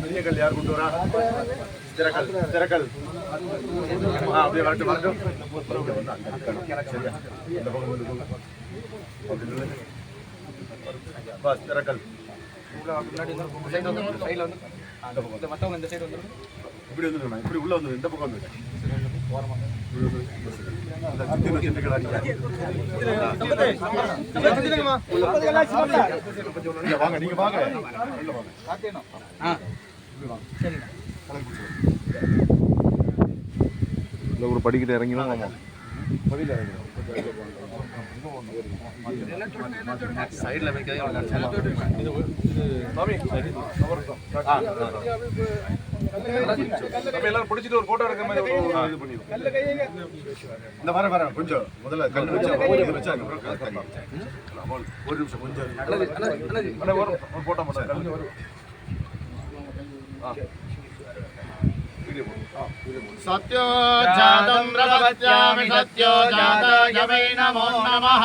பெரிய கல் யார் கொண்டு வரா? திறக்கல் அப்படியே வரட்டும் வரட்டும். பஸ் திறக்கல் மற்றவங்க இந்த சைடு வந்து இப்படி வந்துருக்கா? இப்படி உள்ள வந்து இந்த பக்கம் வந்து வாங்க, நீங்க வாங்க. ஒரு படிக்கிட்டு இறங்கிடும். ஆமா, படியில இறங்கிடும். சைடுல எல்லாரும் பிடிச்சிட்டு ஒரு போட்டோ எடுக்கிற மாதிரி இது பண்ணிடுவோம். இந்த வர கொஞ்சம் முதல்ல கல் வச்சா ஒரு நிமிஷம் கொஞ்சம் ஒரு போட்டோ மட்டும் सत्यो जातं प्रपद्यामि सत्यो जाताय वै नमो नमः.